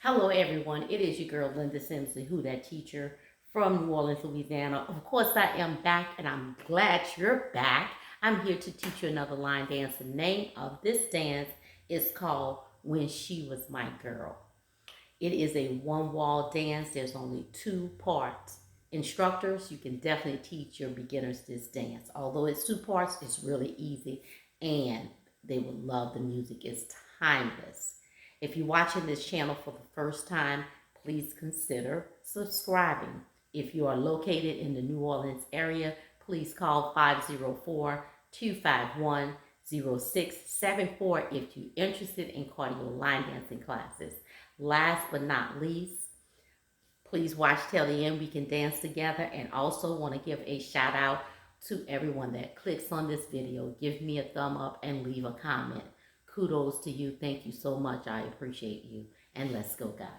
Hello, everyone. It is your girl, Linda Simpson, who that teacher from New Orleans, Louisiana. Of course, I am back, and I'm glad you're back. I'm here to teach you another line dance. The name of this dance is called When She Was My Girl. It is a one-wall dance. There's only two parts. Instructors, you can definitely teach your beginners this dance. Although it's two parts, it's really easy, and they will love the music. It's timeless. If you're watching this channel for the first time, please consider subscribing. If you are located in the New Orleans area, please call 504-251-0674 if you're interested in cardio line dancing classes. Last but not least, please watch till the end. We can dance together, and also want to give a shout out to everyone that clicks on this video. Give me a thumb up and leave a comment. Kudos to you. Thank you so much. I appreciate you. And let's go, guys.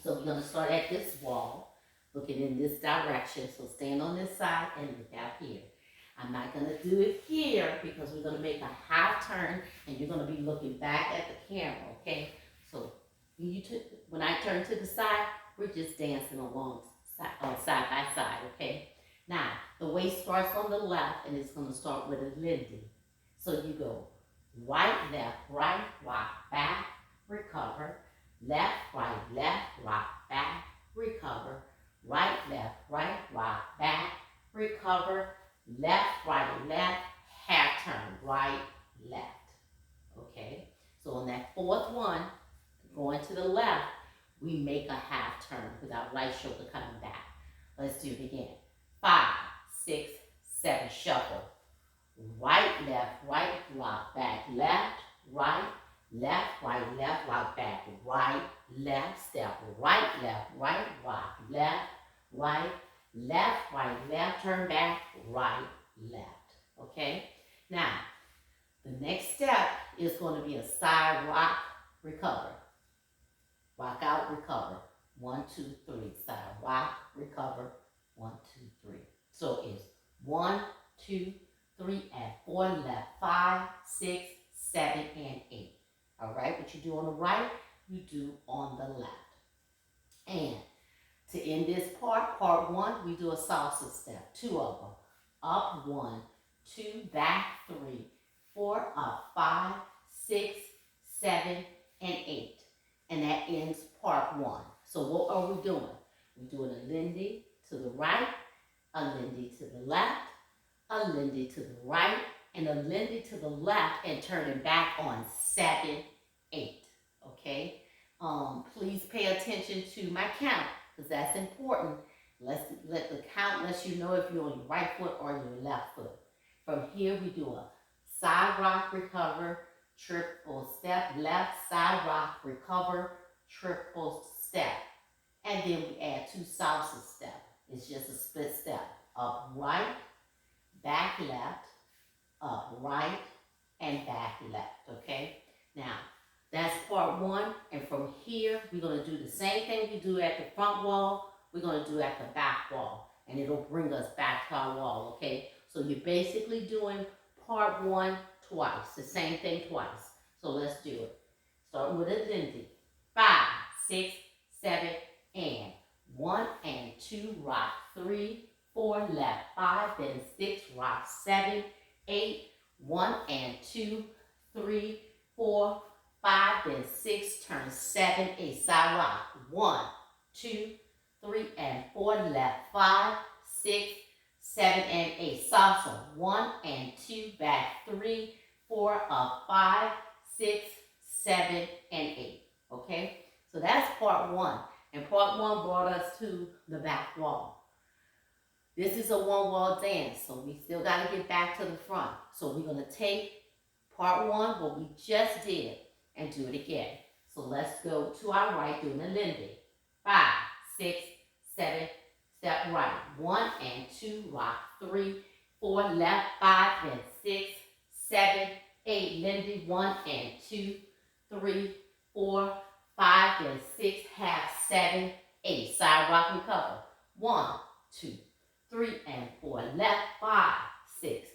So we're going to start at this wall, looking in this direction. So stand on this side and look out here. I'm not going to do it here because we're going to make a half turn, and you're going to be looking back at the camera, okay? So when I turn to the side, we're just dancing along side by side, okay? Now, the waist starts on the left, and it's going to start with a Lindy. So you go right, right, rock, back, recover, left, rock, back, recover, right, rock, back, recover, left, half turn, right, left, okay? So on that fourth one, going to the left, we make a half turn with our right shoulder coming back. Let's do it again. 5, 6, 7, shuffle. Right, rock back, left, right, rock back, right, left, step, right, rock, left, right, turn back, right, left. Okay? Now, the next step is going to be a side rock, recover. Rock out, recover. 1, 2, 3. Side rock, recover. 1, 2, 3. So it's 1, 2, 3, and 4 left. 5, 6, 7, and 8. All right, what you do on the right, you do on the left. And to end this part 1, we do a salsa step. 2 of them. Up 1, 2, back 3, 4, up 5, 6, 7, and 8. And that ends part 1. So what are we doing? We're doing a Lindy to the right, a Lindy to the left, a Lindy to the right, and a Lindy to the left, and turning back on 7, 8. Okay? Please pay attention to my count, because that's important. Let the count let you know if you're on your right foot or your left foot. From here, we do a side rock, recover, triple step, left, side rock, recover, triple step. And then we add 2 salsa steps. It's just a split step. Up right, back left, up right, and back left, okay? Now, that's part 1, and from here, we're going to do the same thing we do at the front wall, we're going to do at the back wall, and it'll bring us back to our wall, okay? So you're basically doing part 1 twice, the same thing twice. So let's do it. Starting with a Lindy. 5, 6, 7, and 1 and 2, rock 3, 4, left 5, then 6, rock 7, 8, 1 and 2, 3, 4, 5, then 6, turn 7, 8, side rock. 1, 2, 3, and 4, left 5, 6, 7, and 8. Salsa. 1 and 2, back 3, 4, up 5, 6, 7, and 8. Okay? So that's part 1. And part 1 brought us to the back wall. This is a one-wall dance, so we still got to get back to the front. So we're going to take part 1, what we just did, and do it again. So let's go to our right, doing a Lindy. 5, 6, 7, step right. 1 and 2, rock 3, 4, left 5, then 6, 7, 8. Lindy, 1 and 2, 3, 4, 5, then 6, half, 7, 8. Side rock, recover. 1, 2, 3, and 4. Left 5, 6,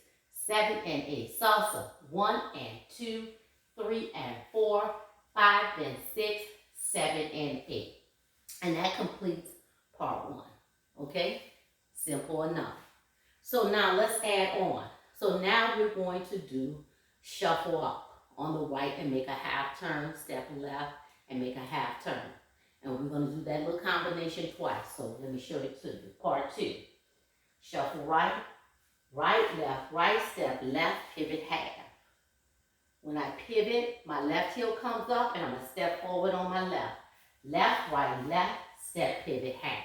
7, and 8. Salsa. 1 and 2, 3, and 4, 5, then 6, 7, and 8. And that completes part 1. Okay? Simple enough. So now let's add on. So now we're going to do shuffle up on the right and make a half turn, step left and make a half turn. And we're going to do that little combination twice. So let me show it to you. Part 2. Shuffle right, right, left, right, step left, pivot half. When I pivot, my left heel comes up and I'm going to step forward on my left. Left, right, left, step, pivot half.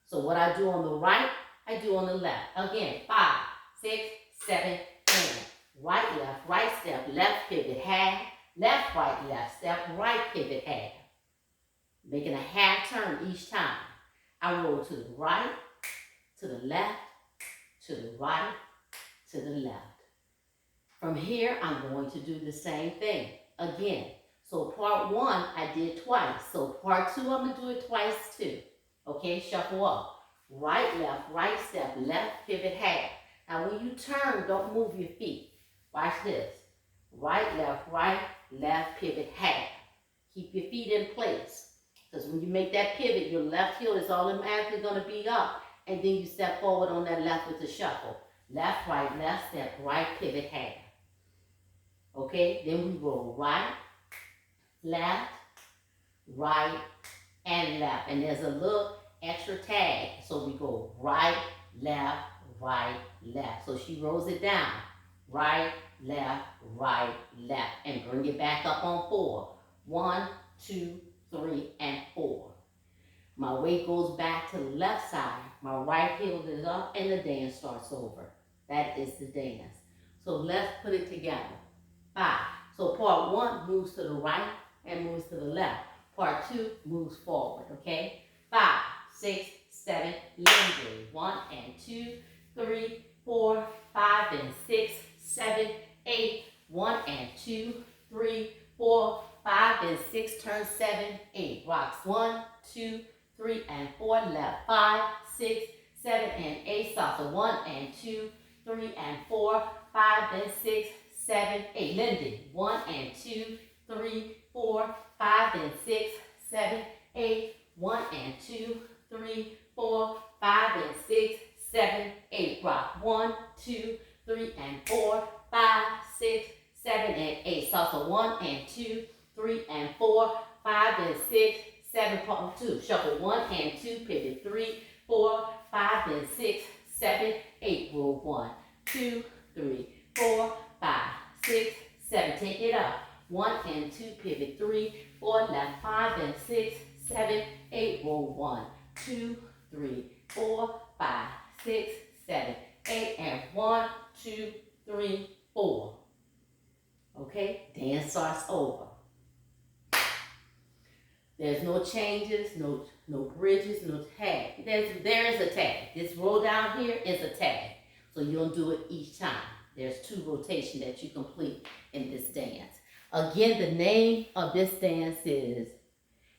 So what I do on the right, I do on the left. Again, 5, 6, 7, and right, step, left, pivot half. Left, right, left, step, right, pivot half. Making a half turn each time. I roll to the right, to the left, to the right, to the left. From here, I'm going to do the same thing again. So part 1, I did twice. So part 2, I'm going to do it twice too. Okay, shuffle up. Right, step, left, pivot half. Now when you turn, don't move your feet. Watch this. Right, left, pivot half. Keep your feet in place. Because when you make that pivot, your left heel is automatically going to be up. And then you step forward on that left with the shuffle. Left, step, right, pivot half. Okay, then we roll right, left, right, and left. And there's a little extra tag. So we go right, left. So she rolls it down. Right, left, and bring it back up on 4. 1, 2, 3, and 4. My weight goes back to the left side. My right heel is up and the dance starts over. That is the dance. So let's put it together. 5. So part 1 moves to the right and moves to the left. Part 2 moves forward, okay? 5, 6, 7, Lindy. 1 and 2, 3, 4, 5 and 6, 7, 8. 1 and 2, 3, 4, 5 and 6. Turn 7, 8. Rocks 1, 2, 3 and 4. Left 5, 6, 7 and 8. Salsa 1 and 2, 3 and 4, 5 and 6, 7, 8. Lindy. 1 and 2, 3, 4, 5 and 6, 7, 8. 1 and 2, 3, 4, 5 and 6, 7, 8. Rock 1, 2, 3 and 4, 5, 6, 7 and 8. Salsa 1 and 2, 3 and 4, 5 and 6, 7. Part 2. Shuffle 1 and 2. Pivot 3, 4, 5 and 6, 7, 8. Roll 1, 2, 3, 4, 5, 6, 7. Take it up. 1 and 2. Pivot 3, 4. Left 5 and 6, 7, 8. Roll 1, 2, 3, 4, 5, 6, 7, 8. And 1, 2, 3, 4. Okay, dance starts over. There's no changes, no bridges, no tag. There is a tag. This roll down here is a tag. So you don't do it each time. There's 2 rotations that you complete in this dance. Again, the name of this dance is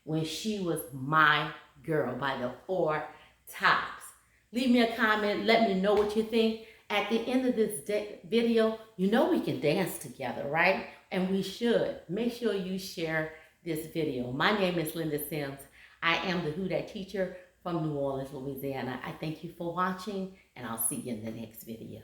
When She Was My Girl by the 4 Tops. Leave me a comment. Let me know what you think. At the end of this video, you know we can dance together, right? And we should. Make sure you share this video. My name is Linda Sims. I am the Who Dat teacher from New Orleans, Louisiana. I thank you for watching, and I'll see you in the next video.